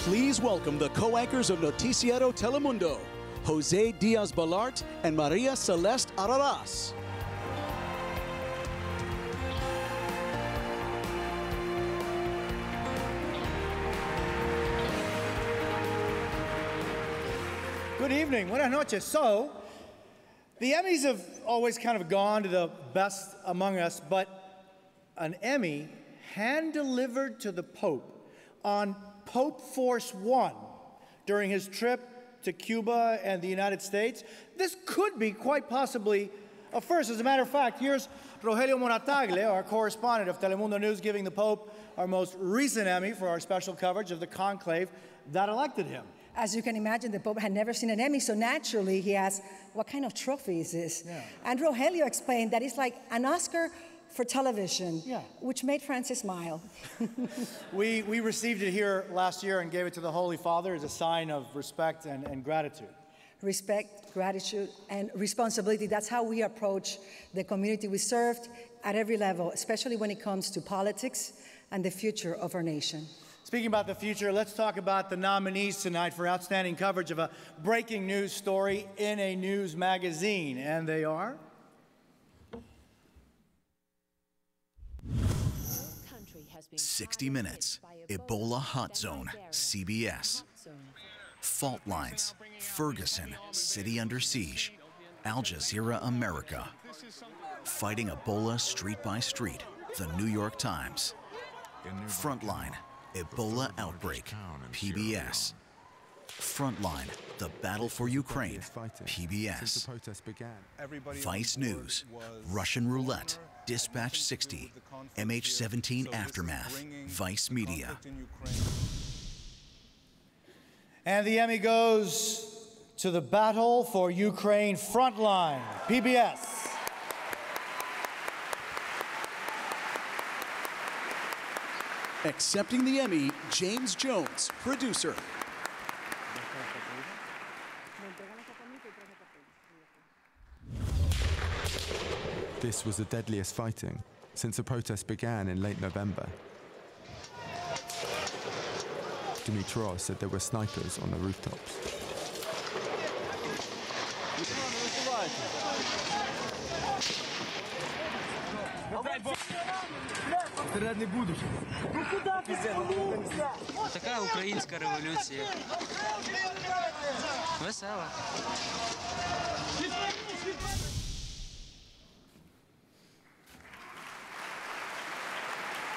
Please welcome the co-anchors of Noticiero Telemundo, Jose Diaz-Balart and Maria Celeste Araras. Good evening. Buenas noches. So, the Emmys have always kind of gone to the best among us, but an Emmy hand-delivered to the Pope on Pope Force One during his trip to Cuba and the United States. This could be quite possibly a first. As a matter of fact, here's Rogelio Morataglia, our correspondent of Telemundo News, giving the Pope our most recent Emmy for our special coverage of the conclave that elected him. As you can imagine, the Pope had never seen an Emmy, so naturally he asked, what kind of trophy is this? Yeah. And Rogelio explained that it's like an Oscar for television, yeah, which made Francis smile. We received it here last year and gave it to the Holy Father as a sign of respect and gratitude. Respect, gratitude, and responsibility. That's how we approach the community we served at every level, especially when it comes to politics and the future of our nation. Speaking about the future, let's talk about the nominees tonight for outstanding coverage of a breaking news story in a news magazine. And they are? 60 Minutes, Ebola Hot Zone, CBS. Fault Lines, Ferguson, City Under Siege, Al Jazeera America. Fighting Ebola Street by Street, The New York Times. Frontline, Ebola Outbreak, PBS. Frontline, The Battle for Ukraine, PBS. Vice News, Russian Roulette, Dispatch 60, MH17 Aftermath, Vice Media. And the Emmy goes to The Battle for Ukraine, Frontline, PBS. Accepting the Emmy, James Jones, producer. This was the deadliest fighting since the protest began in late November. Dimitrov said there were snipers on the rooftops. Така українська революція. Весела.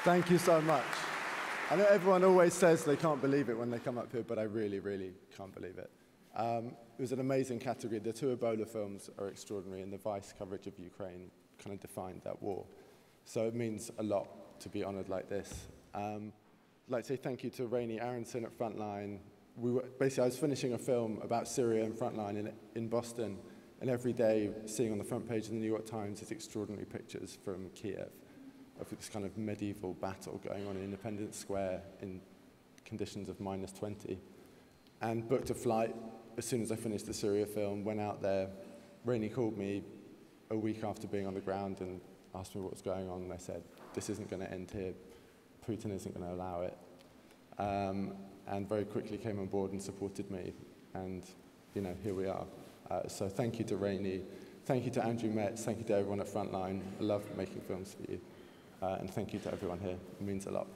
Thank you so much. I know everyone always says they can't believe it when they come up here, but I really, really can't believe it. It was an amazing category. The two Ebola films are extraordinary, and the Vice coverage of Ukraine kind of defined that war. So it means a lot to be honored like this. I'd like to say thank you to Rainey Aronson at Frontline. I was finishing a film about Syria and Frontline in Boston, and every day seeing on the front page of the New York Times these extraordinary pictures from Kiev of this kind of medieval battle going on in Independence Square in conditions of -20. And booked a flight as soon as I finished the Syria film, went out there. Rainey called me a week after being on the ground and asked me what was going on, and I said, this isn't going to end here. Putin isn't going to allow it. And very quickly came on board and supported me, and here we are. So thank you to Rainey, thank you to Andrew Metz, thank you to everyone at Frontline. I love making films for you. And thank you to everyone here. It means a lot.